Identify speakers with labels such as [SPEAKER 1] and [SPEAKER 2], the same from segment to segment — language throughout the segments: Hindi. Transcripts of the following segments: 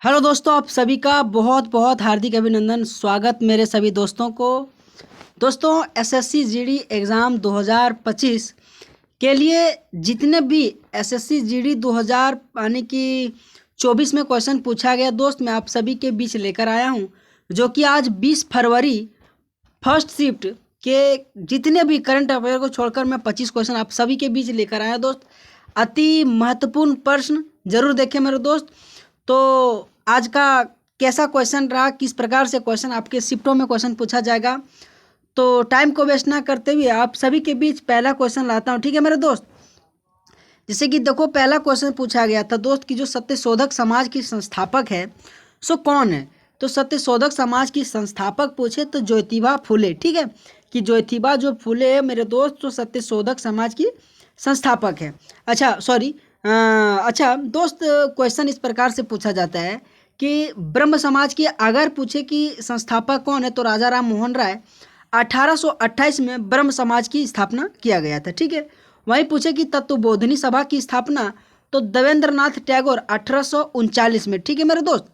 [SPEAKER 1] हेलो दोस्तों, आप सभी का बहुत बहुत हार्दिक अभिनंदन। स्वागत मेरे सभी दोस्तों को। दोस्तों, एसएससी जीडी एग्ज़ाम 2025 के लिए जितने भी एसएससी जीडी 2000 यानी कि 24 में क्वेश्चन पूछा गया दोस्त, मैं आप सभी के बीच लेकर आया हूं, जो कि आज 20 फरवरी फर्स्ट शिफ्ट के जितने भी करंट अफेयर को छोड़कर मैं 25 क्वेश्चन आप सभी के बीच लेकर आया दोस्त। अति महत्वपूर्ण प्रश्न जरूर देखें मेरे दोस्त। तो आज का कैसा क्वेश्चन रहा, किस प्रकार से क्वेश्चन आपके शिफ्टों में क्वेश्चन पूछा जाएगा, तो टाइम को वेस्ट ना करते हुए आप सभी के बीच पहला क्वेश्चन लाता हूँ। ठीक है मेरे दोस्त। जैसे कि देखो, पहला क्वेश्चन पूछा गया था दोस्त कि जो सत्यशोधक समाज की संस्थापक है सो कौन है। तो सत्यशोधक समाज की संस्थापक पूछे तो ज्योतिबा फुले। ठीक है, कि ज्योतिबा जो फुले है मेरे दोस्त, तो सत्यशोधक समाज की संस्थापक है। अच्छा दोस्त, क्वेश्चन इस प्रकार से पूछा जाता है कि ब्रह्म समाज की अगर पूछे कि संस्थापक कौन है तो राजा राम मोहन राय 1828 में ब्रह्म समाज की स्थापना किया गया था। ठीक है, वहीं पूछे कि तत्वबोधिनी सभा की स्थापना तो देवेंद्रनाथ टैगोर 1839 में। ठीक है मेरे दोस्त,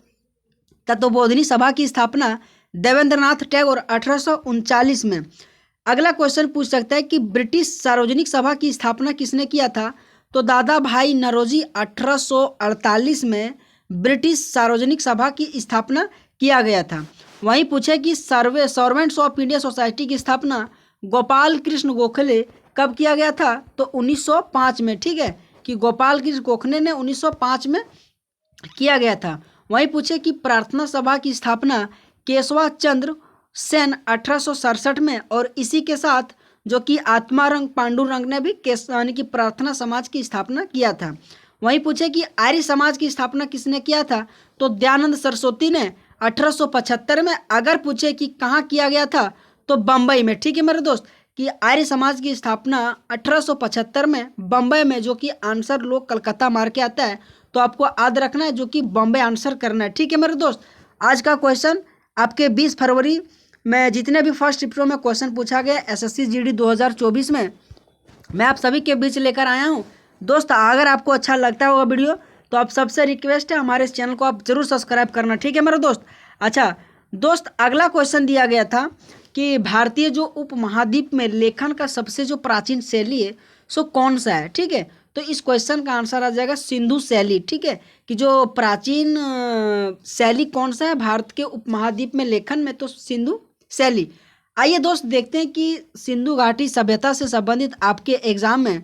[SPEAKER 1] तत्वबोधिनी सभा की स्थापना देवेंद्रनाथ टैगोर 1839 में। अगला क्वेश्चन पूछ सकता है कि ब्रिटिश सार्वजनिक सभा की स्थापना किसने किया था। तो दादा भाई नौरोजी 1848 में ब्रिटिश सार्वजनिक सभा की स्थापना किया गया था। वहीं पूछे कि सर्वेंट्स ऑफ इंडिया सोसाइटी की स्थापना गोपाल कृष्ण गोखले कब किया गया था। तो 1905 में। ठीक है, कि गोपाल कृष्ण गोखले ने 1905 में किया गया था। वहीं पूछे कि प्रार्थना सभा की स्थापना केशवा चंद्र सेन 1867 में, और इसी के साथ जो कि आत्मारंग पांडुरंग ने भी यानी कि प्रार्थना समाज की स्थापना किया था। वहीं पूछे कि आर्य समाज की स्थापना किसने किया था। तो दयानंद सरस्वती ने 1875 में। अगर पूछे कि कहाँ किया गया था तो बम्बई में। ठीक है मेरे दोस्त, कि आर्य समाज की स्थापना 1875 में बम्बई में, जो कि आंसर लोग कलकत्ता मार के आता है, तो आपको याद रखना है जो कि बम्बई आंसर करना है। ठीक है मेरे दोस्त, आज का क्वेश्चन आपके 20 फरवरी में जितने भी फर्स्ट शिफ्टों में क्वेश्चन पूछा गया एसएससी जीडी 2024 में, मैं आप सभी के बीच लेकर आया हूं दोस्त। अगर आपको अच्छा लगता होगा वीडियो तो आप सबसे रिक्वेस्ट है हमारे इस चैनल को आप जरूर सब्सक्राइब करना। ठीक है मेरे दोस्त। अच्छा दोस्त, अगला क्वेश्चन दिया गया था कि भारतीय जो उपमहाद्वीप में लेखन का सबसे जो प्राचीन शैली है सो कौन सा है। ठीक है, तो इस क्वेश्चन का आंसर आ जाएगा सिंधु शैली। ठीक है, कि जो प्राचीन शैली कौन सा है भारत के उपमहाद्वीप में लेखन में, तो सिंधु शैली। आइए दोस्त देखते हैं कि सिंधु घाटी सभ्यता से संबंधित आपके एग्जाम में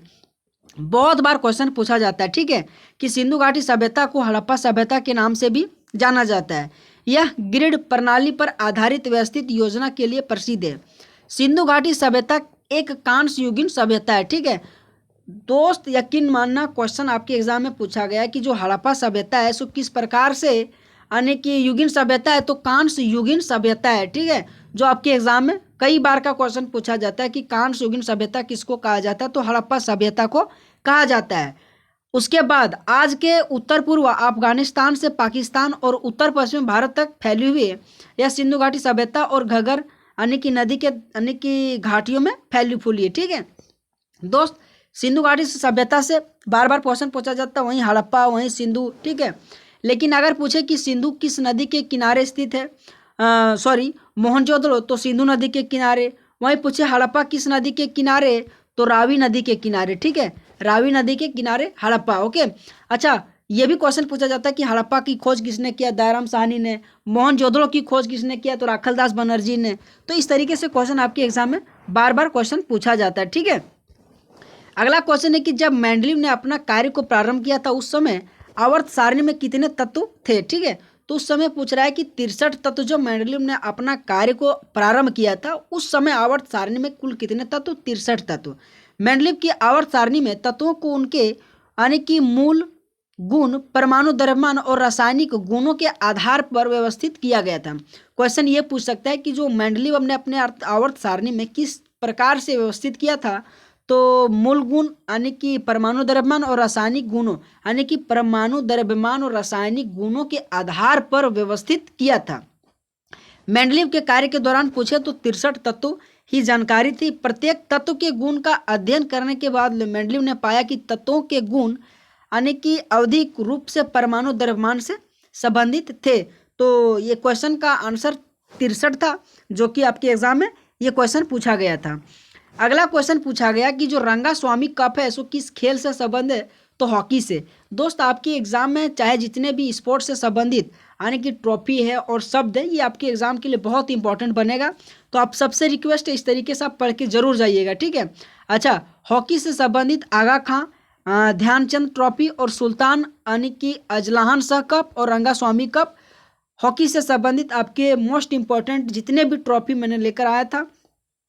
[SPEAKER 1] बहुत बार क्वेश्चन पूछा जाता है। ठीक है, कि सिंधु घाटी सभ्यता को हड़प्पा सभ्यता के नाम से भी जाना जाता है। यह ग्रिड प्रणाली पर आधारित व्यवस्थित योजना के लिए प्रसिद्ध है। सिंधु घाटी सभ्यता एक कांस्य युगीन सभ्यता है। ठीक है दोस्त, यकीन मानना क्वेश्चन आपके एग्जाम में पूछा गया है कि जो हड़प्पा सभ्यता है सो किस प्रकार से, यानी कि युगीन सभ्यता है तो कांस्य युगीन सभ्यता है। ठीक है, जो आपके एग्जाम में कई बार का क्वेश्चन पूछा जाता है कि कांस्य युगीन सभ्यता किसको कहा जाता है, तो हड़प्पा सभ्यता को कहा जाता है। उसके बाद आज के उत्तर पूर्व अफगानिस्तान से पाकिस्तान और उत्तर पश्चिम भारत तक फैली हुई है यह सिंधु घाटी सभ्यता, और घग्गर यानी कि नदी के यानी कि घाटियों में फैली फूली है। ठीक है दोस्त, सिंधु घाटी सभ्यता से बार बार क्वेश्चन पूछा जाता है, वहीं हड़प्पा वहीं सिंधु। ठीक है, लेकिन अगर पूछे कि सिंधु किस नदी के किनारे स्थित है, मोहनजोदड़ो, तो सिंधु नदी के किनारे। वहीं पूछे हड़प्पा किस नदी के किनारे, तो रावी नदी के किनारे। ठीक है, रावी नदी के किनारे हड़प्पा। ओके, अच्छा ये भी क्वेश्चन पूछा जाता है कि हड़प्पा की खोज किसने किया, दयाराम साहनी ने। मोहनजोदड़ो की खोज किसने किया, तो राखलदास बनर्जी ने। तो इस तरीके से क्वेश्चन आपके एग्जाम में बार बार क्वेश्चन पूछा जाता है। ठीक है, अगला क्वेश्चन है कि जब मेंडलीव ने अपना कार्य को प्रारंभ किया था उस समय आवर्त सारणी में कितने तत्व थे। ठीक है, तो उस समय पूछ रहा है कि 63 तत्व जो मेंडलीव ने अपना कार्य को प्रारंभ किया था उस समय आवर्त सारणी में कुल कितने तत्व, 63 तत्व। मेंडलीव की आवर्त सारणी में तत्वों को उनके यानी कि मूल गुण, परमाणु द्रव्यमान और रासायनिक गुणों के आधार पर व्यवस्थित किया गया था। क्वेश्चन ये पूछ सकता है कि जो मेंडलीव हमने अपने आवर्त सारणी में किस प्रकार से व्यवस्थित किया था, तो मूल गुण यानी कि परमाणु द्रव्यमान और रासायनिक गुणों यानी कि परमाणु द्रव्यमान और रासायनिक गुणों के आधार पर व्यवस्थित किया था। मेंडलीव के कार्य के दौरान पूछे तो 63 तत्व ही जानकारी थी। प्रत्येक तत्व के गुण का अध्ययन करने के बाद मेंडलीव ने पाया कि तत्वों के गुण यानी कि आवधिक रूप से परमाणु द्रव्यमान से संबंधित थे। तो ये क्वेश्चन का आंसर 63 था, जो कि आपके एग्जाम में ये क्वेश्चन पूछा गया था। अगला क्वेश्चन पूछा गया कि जो रंगास्वामी कप है सो किस खेल से संबंध है, तो हॉकी से। दोस्त आपके एग्जाम में चाहे जितने भी स्पोर्ट्स से संबंधित यानी कि ट्रॉफी है और शब्द है, ये आपके एग्जाम के लिए बहुत इंपॉर्टेंट बनेगा। तो आप सबसे रिक्वेस्ट है इस तरीके से आप पढ़ के जरूर जाइएगा, ठीक है। अच्छा, हॉकी से संबंधित आगा खां ध्यानचंद ट्रॉफी और सुल्तान यानी कि अजलान शाह कप और रंगास्वामी कप, हॉकी से संबंधित आपके मोस्ट इंपॉर्टेंट जितने भी ट्रॉफी मैंने लेकर आया था,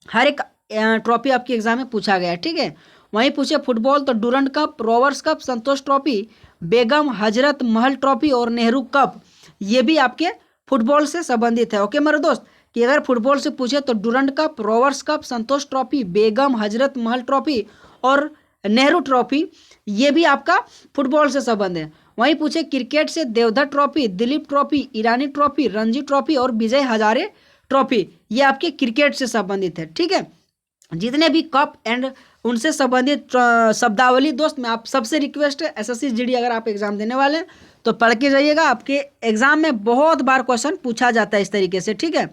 [SPEAKER 1] हर एक ट्रॉफी आपके एग्जाम में पूछा गया है, ठीक है। वहीं पूछे फुटबॉल तो डूरंड कप, रोवर्स कप, संतोष ट्रॉफी, बेगम हजरत महल ट्रॉफी और नेहरू कप, ये भी आपके फुटबॉल से संबंधित है। ओके मेरे दोस्त, कि अगर फुटबॉल से पूछे तो डूरंड कप, रोवर्स कप, संतोष ट्रॉफी, बेगम हजरत महल ट्रॉफी और नेहरू ट्रॉफी, ये भी आपका फुटबॉल से संबंध है। वहीं पूछे क्रिकेट से देवधर ट्रॉफी, दिलीप ट्रॉफी, ईरानी ट्रॉफी, रणजी ट्रॉफी और विजय हजारे ट्रॉफी, ये आपके क्रिकेट से संबंधित है, ठीक है। जितने भी कप एंड उनसे संबंधित शब्दावली दोस्त, मैं आप सबसे रिक्वेस्ट है एसएससी जीडी अगर आप एग्जाम देने वाले हैं तो पढ़ के जाइएगा, आपके एग्जाम में बहुत बार क्वेश्चन पूछा जाता है इस तरीके से, ठीक है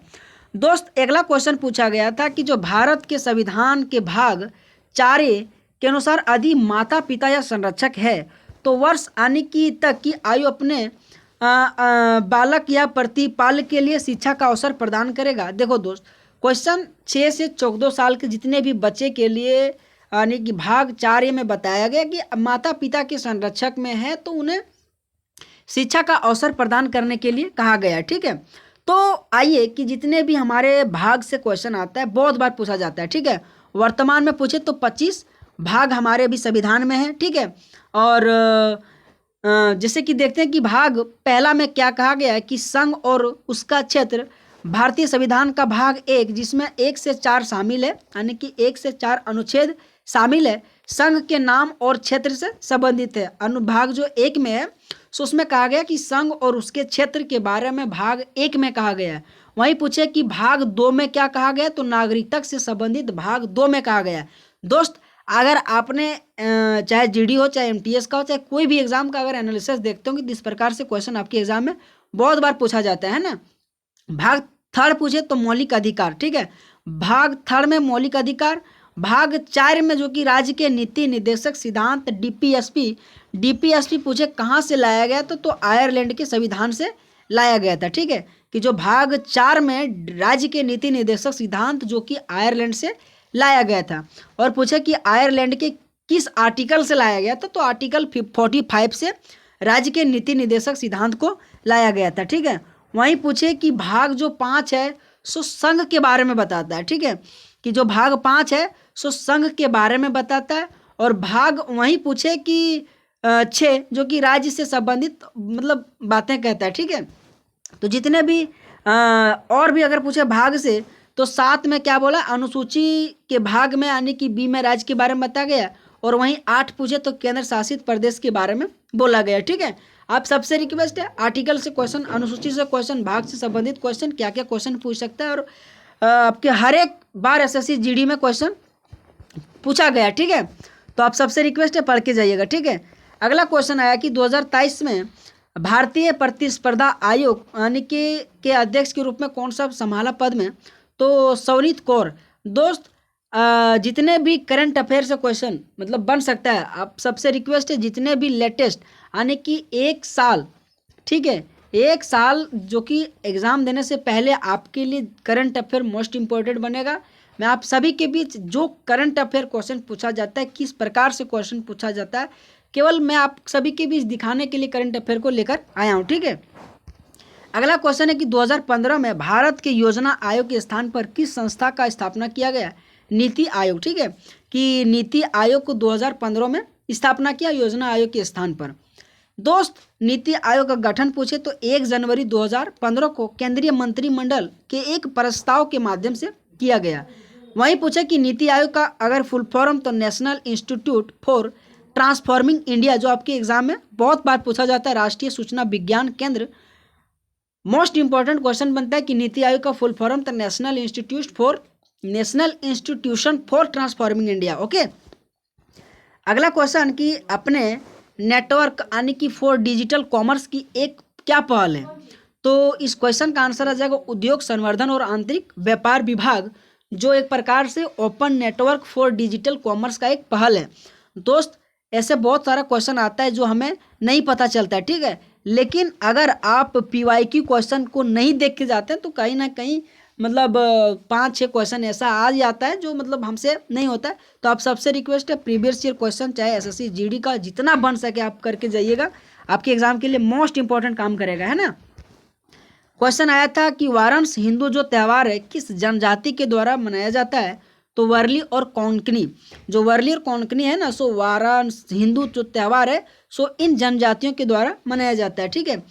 [SPEAKER 1] दोस्त। अगला क्वेश्चन पूछा गया था कि जो भारत के संविधान के भाग 4 के अनुसार यदि माता पिता या संरक्षक है तो वर्ष आने की तक की आयु अपने बालक या प्रतिपाल के लिए शिक्षा का अवसर प्रदान करेगा। देखो दोस्त, क्वेश्चन 6 से 14 साल के जितने भी बच्चे के लिए यानी कि भाग 4 में बताया गया कि माता पिता के संरक्षक में है तो उन्हें शिक्षा का अवसर प्रदान करने के लिए कहा गया है, ठीक है। तो आइए कि जितने भी हमारे भाग से क्वेश्चन आता है बहुत बार पूछा जाता है, ठीक है। वर्तमान में पूछे तो 25 भाग हमारे अभी संविधान में है, ठीक है। और जैसे कि देखते हैं कि भाग पहला में क्या कहा गया है कि संघ और उसका क्षेत्र, भारतीय संविधान का भाग 1 जिसमें 1 से 4 शामिल है यानी कि 1 से 4 अनुच्छेद शामिल है, संघ के नाम और क्षेत्र से संबंधित है। अनुभाग जो 1 में है सो उसमें कहा गया कि संघ और उसके क्षेत्र के बारे में भाग 1 में कहा गया है। वहीं पूछे कि भाग 2 में क्या कहा गया, तो नागरिकता से संबंधित भाग 2 में कहा गया है। दोस्त अगर आपने चाहे जीडी हो चाहे एमटीएस का हो चाहे कोई भी एग्जाम का अगर एनालिसिस देखते हो कि इस प्रकार से क्वेश्चन आपके एग्जाम में बहुत बार पूछा जाता है ना। भाग 3 पूछे तो मौलिक अधिकार, ठीक है। भाग 3 में मौलिक अधिकार, भाग 4 में जो कि राज्य के नीति निर्देशक सिद्धांत डीपीएसपी पूछे कहाँ से लाया गया, तो आयरलैंड के संविधान से लाया गया था, ठीक है। कि जो भाग 4 में राज्य के नीति निर्देशक सिद्धांत जो कि आयरलैंड से लाया गया था। और पूछे कि आयरलैंड के किस आर्टिकल से लाया गया था, तो आर्टिकल 45 से राज्य के नीति निर्देशक सिद्धांत को लाया गया था, ठीक है। वहीं पूछे कि भाग जो 5 है सो संघ के बारे में बताता है, ठीक है। कि जो भाग 5 है सो संघ के बारे में बताता है। और भाग वहीं पूछे कि 6 जो कि राज्य से संबंधित मतलब बातें कहता है, ठीक है। तो जितने भी और भी अगर पूछे भाग से तो 7 में क्या बोला, अनुसूची के भाग में यानी कि बी में राज्य के बारे में बताया गया। और वहीं 8 पूछे तो केंद्र शासित प्रदेश के बारे में बोला गया, ठीक है। आप सबसे रिक्वेस्ट है आर्टिकल से क्वेश्चन, अनुसूची से क्वेश्चन, भाग से संबंधित क्वेश्चन, क्या क्या क्वेश्चन पूछ सकता है। और आपके हर एक बार एसएससी जीडी में क्वेश्चन पूछा गया, ठीक है। तो आप सबसे रिक्वेस्ट है पढ़ के जाइएगा, ठीक है। अगला क्वेश्चन आया कि 2023 में भारतीय प्रतिस्पर्धा आयोग यानी कि के अध्यक्ष के रूप में कौन सा संभाला पद में, तो सवनीत कौर। दोस्त जितने भी करंट अफेयर से क्वेश्चन मतलब बन सकता है, आप सबसे रिक्वेस्ट है जितने भी लेटेस्ट यानी कि 1 साल, ठीक है, 1 साल जो कि एग्ज़ाम देने से पहले आपके लिए करंट अफेयर मोस्ट इम्पोर्टेंट बनेगा। मैं आप सभी के बीच जो करंट अफेयर क्वेश्चन पूछा जाता है, किस प्रकार से क्वेश्चन पूछा जाता है, केवल मैं आप सभी के बीच दिखाने के लिए करंट अफेयर को लेकर आया हूँ, ठीक है। अगला क्वेश्चन है कि 2015 में भारत के योजना आयोग के स्थान पर किस संस्था का स्थापना किया गया, नीति आयोग, ठीक है। कि नीति आयोग को 2015 में स्थापना किया योजना आयोग के स्थान पर। दोस्त नीति आयोग का गठन पूछे तो 1 जनवरी 2015 को केंद्रीय मंत्रिमंडल के एक प्रस्ताव के माध्यम से किया गया। वहीं पूछे कि नीति आयोग का अगर फुल फॉर्म तो national institute for transforming India, जो आपके एग्जाम में बहुत बार पूछा जाता है, राष्ट्रीय सूचना विज्ञान केंद्र। मोस्ट इंपॉर्टेंट क्वेश्चन बनता है कि नीति आयोग का फुल फॉर्म तो national institution for transforming India, okay. अगला क्वेश्चन कि अपने नेटवर्क यानी कि फॉर डिजिटल कॉमर्स की एक क्या पहल है? तो इस क्वेश्चन का आंसर आ जाएगा उद्योग संवर्धन और आंतरिक व्यापार विभाग, जो एक प्रकार से open network for digital commerce का एक पहल है। दोस्त, ऐसे बहुत सारा क्वेश्चन आता है जो हमें नहीं पता चलता है, ठीक है। लेकिन अगर आप पीवाईक्यू क्वेश्चन को नहीं देख के जाते हैं तो कहीं ना कहीं मतलब 5-6 क्वेश्चन ऐसा आ जाता है जो मतलब हमसे नहीं होता है। तो आप सबसे रिक्वेस्ट है प्रीवियस ईयर क्वेश्चन चाहे एसएससी जीडी का जितना बन सके आप करके जाइएगा, आपके एग्जाम के लिए मोस्ट इंपॉर्टेंट काम करेगा, है ना। क्वेश्चन आया था कि वाराणस हिंदू जो त्यौहार है किस जनजाति के द्वारा मनाया जाता है? तो वर्ली और कोंकणी, जो वर्ली और कोंकणी है ना, सो वाराणस हिंदू जो त्यौहार है सो इन जनजातियों के द्वारा मनाया जाता है, ठीक है।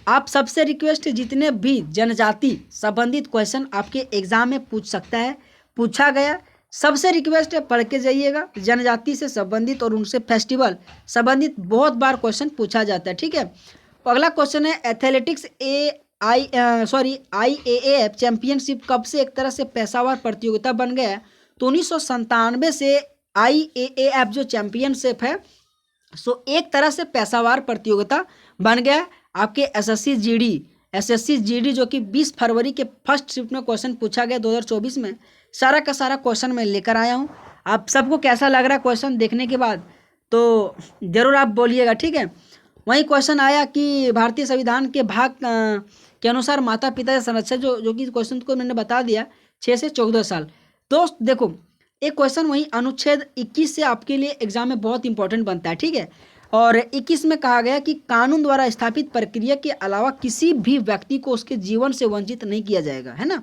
[SPEAKER 1] आप सबसे रिक्वेस्ट है जितने भी जनजाति संबंधित क्वेश्चन आपके एग्जाम में पूछ सकता है, पूछा गया, सबसे रिक्वेस्ट है पढ़ के जाइएगा। जनजाति से संबंधित और उनसे फेस्टिवल संबंधित बहुत बार क्वेश्चन पूछा जाता है, ठीक है। तो अगला क्वेश्चन है एथलेटिक्स IAAF चैंपियनशिप कब से एक तरह से पेशेवर प्रतियोगिता बन गया है? तो 1997 से IAAF जो चैंपियनशिप है सो एक तरह से पेशेवर प्रतियोगिता बन गया है। आपके एसएससी जीडी जो कि 20 फरवरी के फर्स्ट शिफ्ट में क्वेश्चन पूछा गया 2024 में, सारा का सारा क्वेश्चन मैं लेकर आया हूँ। आप सबको कैसा लग रहा है क्वेश्चन देखने के बाद तो ज़रूर आप बोलिएगा, ठीक है। वहीं क्वेश्चन आया कि भारतीय संविधान के भाग के अनुसार माता पिता या संरक्षक जो कि क्वेश्चन को मैंने बता दिया 6 से 14 साल। दोस्त देखो, एक क्वेश्चन वहीं अनुच्छेद 21 से आपके लिए एग्जाम में बहुत इंपॉर्टेंट बनता है, ठीक है। और 21 में कहा गया कि कानून द्वारा स्थापित प्रक्रिया के अलावा किसी भी व्यक्ति को उसके जीवन से वंचित नहीं किया जाएगा, है ना।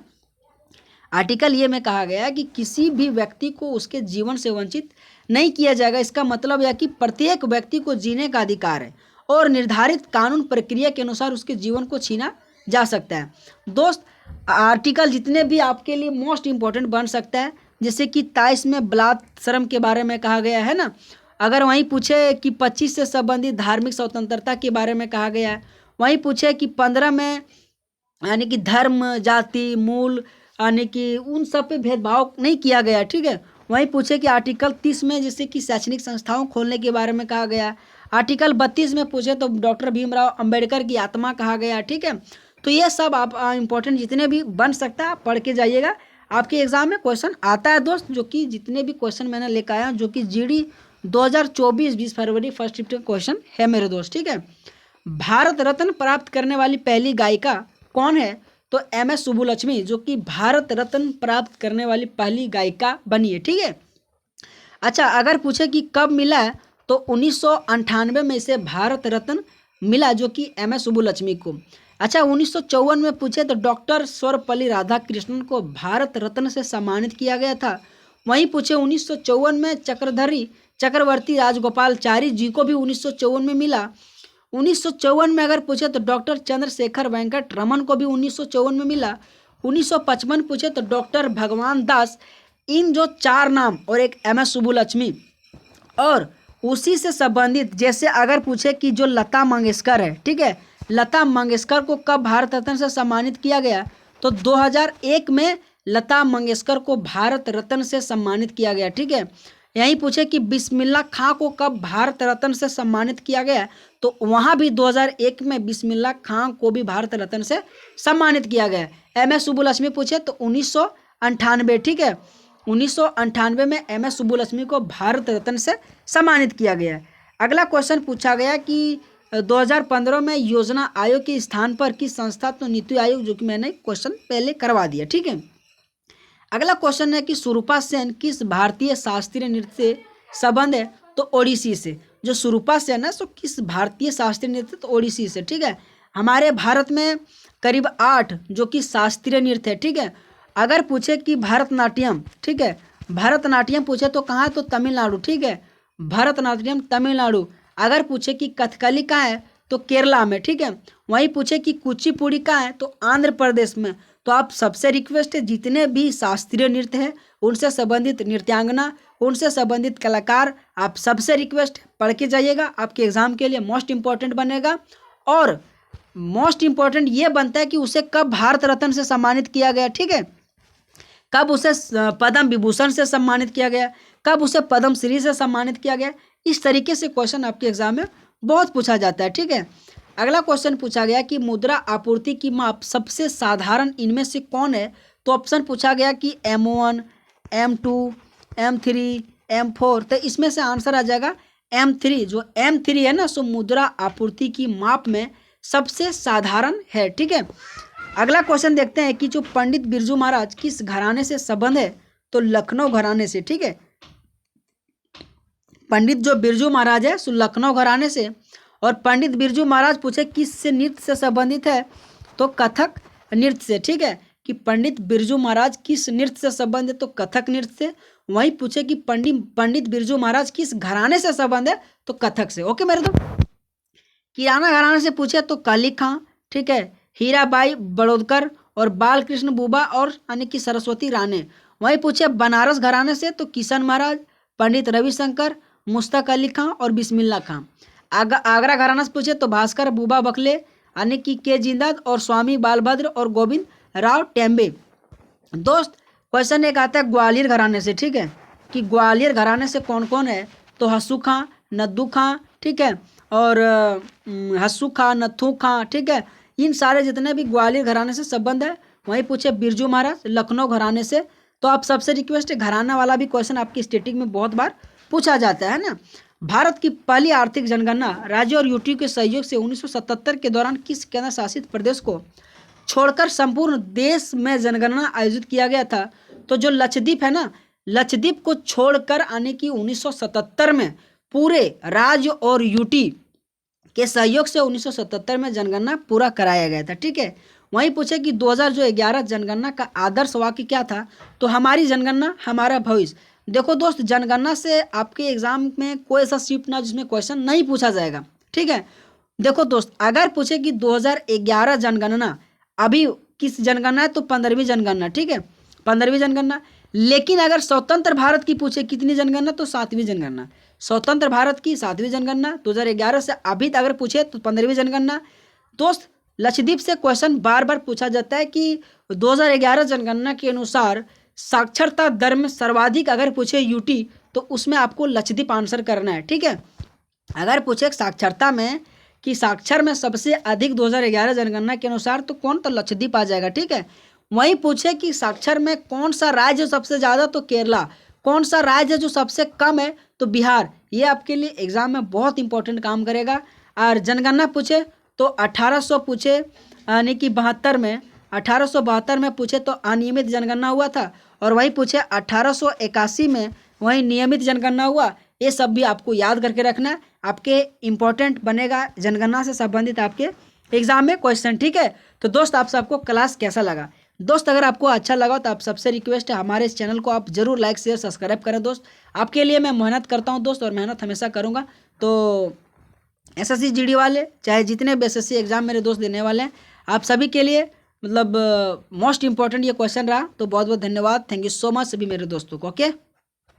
[SPEAKER 1] आर्टिकल ये में कहा गया कि किसी भी व्यक्ति को उसके जीवन से वंचित नहीं किया जाएगा। इसका मतलब यह कि प्रत्येक व्यक्ति को जीने का अधिकार है और निर्धारित कानून प्रक्रिया के अनुसार उसके जीवन को छीना जा सकता है। दोस्त, आर्टिकल जितने भी आपके लिए मोस्ट इंपॉर्टेंट बन सकता है, जैसे कि 23 में बलात्श्रम के बारे में कहा गया है ना। अगर वहीं पूछे कि 25 से संबंधित धार्मिक स्वतंत्रता के बारे में कहा गया है, वहीं पूछे कि 15 में यानी कि धर्म जाति मूल यानी कि उन सब पे भेदभाव नहीं किया गया, ठीक है। वहीं पूछे कि आर्टिकल 30 में जैसे कि शैक्षणिक संस्थाओं खोलने के बारे में कहा गया। आर्टिकल 32 में पूछे तो डॉक्टर भीमराव अंबेडकर की आत्मा कहा गया, ठीक है। तो ये सब आप इंपॉर्टेंट जितने भी बन सकता है पढ़ के जाइएगा, आपके एग्जाम में क्वेश्चन आता है दोस्त। जो कि जितने भी क्वेश्चन मैंने लेकर आया जो कि जीडी 2024 20 फरवरी फर्स्ट शिफ्ट क्वेश्चन है मेरे दोस्त, ठीक है। भारत रत्न प्राप्त करने वाली पहली गायिका कौन है? तो MS सुब्बुलक्ष्मी, जो कि भारत रत्न प्राप्त करने वाली पहली गायिका बनी है, ठीक है। अच्छा, अगर पूछे कि कब मिला है तो 1998 में इसे भारत रत्न मिला, जो कि MS सुब्बुलक्ष्मी को। अच्छा, 1954 में पूछे तो डॉक्टर सर्वपल्ली राधाकृष्णन को भारत रत्न से सम्मानित किया गया था। वहीं पूछे 1954 में चक्रवर्ती राजगोपालचारी जी को भी 1954 में मिला। 1954 में अगर पूछे तो डॉक्टर चंद्रशेखर वेंकट रमन को भी 1954 में मिला। 1955 पूछे तो डॉक्टर भगवान दास। इन जो 4 नाम और एक MS सुब्बुलक्ष्मी और उसी से संबंधित जैसे अगर पूछे कि जो लता मंगेशकर है, ठीक है, लता मंगेशकर को कब भारत रत्न से सम्मानित किया गया? तो 2001 में लता मंगेशकर को भारत रत्न से सम्मानित किया गया, ठीक है। यहीं पूछे कि बिस्मिल्लाह खां को कब भारत रत्न से सम्मानित किया गया? तो वहाँ भी 2001 में बिस्मिल्लाह खां को भी भारत रत्न से सम्मानित किया गया। MS सुब्बुलक्ष्मी पूछे तो 1998, ठीक है, 1998 में MS सुब्बुलक्ष्मी को भारत रत्न से सम्मानित किया गया। अगला क्वेश्चन पूछा गया कि 2015 में योजना आयोग के स्थान पर किस संस्था? तो नीति आयोग, जो कि मैंने क्वेश्चन पहले करवा दिया, ठीक है। अगला क्वेश्चन है कि सुरूपा सेन किस भारतीय शास्त्रीय नृत्य से संबंध है? तो ओडिसी से। जो सुरूपा सेन है सो किस भारतीय शास्त्रीय नृत्य? तो ओडिसी से, ठीक है। हमारे भारत में करीब 8 जो कि शास्त्रीय नृत्य है, ठीक है। अगर पूछे कि भरतनाट्यम, ठीक है, भरतनाट्यम पूछे तो कहाँ है? तो तमिलनाडु, ठीक है, भरतनाट्यम तमिलनाडु। अगर पूछे कि कथकली कहाँ है? तो केरला में, ठीक है। वहीं पूछे कि कुचिपुड़ी कहाँ है? तो आंध्र प्रदेश में। तो आप सबसे रिक्वेस्ट है जितने भी शास्त्रीय नृत्य है उनसे संबंधित नृत्यांगना, उनसे संबंधित कलाकार, आप सबसे रिक्वेस्ट पढ़ के जाइएगा, आपके एग्जाम के लिए मोस्ट इंपॉर्टेंट बनेगा। और मोस्ट इंपॉर्टेंट ये बनता है कि उसे कब भारत रत्न से सम्मानित किया गया, ठीक है, कब उसे पद्म विभूषण से सम्मानित किया गया, कब उसे पद्मश्री से सम्मानित किया गया। इस तरीके से क्वेश्चन आपके एग्जाम में बहुत पूछा जाता है, ठीक है। अगला क्वेश्चन पूछा गया कि मुद्रा आपूर्ति की माप सबसे साधारण इनमें से कौन है? तो ऑप्शन पूछा गया कि M1, M2, M3, M4। तो इसमें से आंसर आ जाएगा M3। जो M3 है ना, सो मुद्रा आपूर्ति की माप में सबसे साधारण है। ठीक है, अगला क्वेश्चन देखते हैं कि जो पंडित बिरजू महाराज किस घराने से संबंध है? तो लखनऊ घराने से। ठीक है, पंडित जो बिरजू महाराज है सो लखनऊ घराने से। और पंडित बिरजू महाराज पूछे किस से नृत्य से संबंधित है? तो कथक नृत्य से। ठीक है, कि पंडित बिरजू महाराज किस नृत्य से संबंध है? तो कथक नृत्य से। वहीं पूछे कि पंडित बिरजू महाराज किस घराने से संबंध है? तो कथक से। ओके मेरे दोस्त, किराना घराने से पूछे तो काली खां। ठीक है, हीराबाई बड़ौदकर और बालकृष्ण बुबा और यानी कि सरस्वती राणे। वहीं पूछे बनारस घराने से तो किशन महाराज, पंडित रविशंकर, मुश्ताक अली खां और बिस्मिल्ला खां। आगरा घराना से पूछे तो भास्कर बुबा बखले यानी कि के जिंदाल और स्वामी बालभद्र और गोविंद राव टेम्बे। दोस्त क्वेश्चन एक आता है ग्वालियर घराने से। ठीक है, कि ग्वालियर घराने से कौन कौन है? तो हस्सू खां, नद्दू खां, ठीक है, और हस्सू खां, नथू खां। ठीक है, इन सारे जितने भी ग्वालियर घराने से संबंध है। वहीं पूछे बिरजू महाराज लखनऊ घराने से। तो आप सबसे रिक्वेस्ट है, घराना वाला भी क्वेश्चन आपकी स्टेटिक में बहुत बार पूछा जाता है ना। भारत की पहली आर्थिक जनगणना राज्य और यूटी के सहयोग से 1977 के दौरान किस केंद्र शासित प्रदेश को छोड़कर संपूर्ण देश में जनगणना आयोजित किया गया था? तो जो लक्षद्वीप है ना, लक्षद्वीप को छोड़कर आने की 1977 में पूरे राज्य और यूटी के सहयोग से 1977 में जनगणना पूरा कराया गया था। ठीक है, वहीं पूछे कि 2011 जनगणना का आदर्श वाक्य क्या था? तो हमारी जनगणना हमारा भविष्य। देखो दोस्त, जनगणना से आपके एग्जाम में कोई ऐसा शिफ्ट ना जिसमें क्वेश्चन नहीं पूछा जाएगा। ठीक है, देखो दोस्त, अगर पूछे कि 2011 जनगणना अभी किस जनगणना है? तो 15वीं जनगणना। ठीक है, 15वीं जनगणना। लेकिन अगर स्वतंत्र भारत की पूछे कितनी जनगणना? तो 7वीं जनगणना। स्वतंत्र भारत की 7वीं जनगणना 2011 से अभी अगर पूछे तो 15वीं जनगणना। दोस्त लक्षद्वीप से क्वेश्चन बार बार पूछा जाता है कि 2011 जनगणना के अनुसार साक्षरता दर में सर्वाधिक अगर पूछे यूटी तो उसमें आपको लक्षद्वीप आंसर करना है। ठीक है, अगर पूछे साक्षरता में कि साक्षर में सबसे अधिक 2011 जनगणना के अनुसार तो कौन? तो लक्षद्वीप आ जाएगा। ठीक है, वहीं पूछे कि साक्षर में कौन सा राज्य सबसे ज़्यादा? तो केरला। कौन सा राज्य जो सबसे कम है? तो बिहार। ये आपके लिए एग्जाम में बहुत इंपॉर्टेंट काम करेगा। और जनगणना पूछे तो 1800 पूछे यानी कि 72 में 1872 में पूछे तो अनियमित जनगणना हुआ था। और वही पूछे 1881 में वही नियमित जनगणना हुआ। ये सब भी आपको याद करके रखना है, आपके इम्पोर्टेंट बनेगा जनगणना से संबंधित आपके एग्जाम में क्वेश्चन। ठीक है, तो दोस्त आप सबको क्लास कैसा लगा? दोस्त अगर आपको अच्छा लगा तो आप सबसे रिक्वेस्ट है हमारे इस चैनल को आप जरूर लाइक शेयर सब्सक्राइब करें। दोस्त आपके लिए मैं मेहनत करता हूं दोस्त, और मेहनत हमेशा करूंगा। तो एसएससी जीडी वाले चाहे जितने भी एसएससी एग्जाम मेरे दोस्त देने वाले हैं, आप सभी के लिए मतलब मोस्ट इंपॉर्टेंट ये क्वेश्चन रहा। तो बहुत बहुत धन्यवाद, थैंक यू सो मच सभी मेरे दोस्तों को। ओके।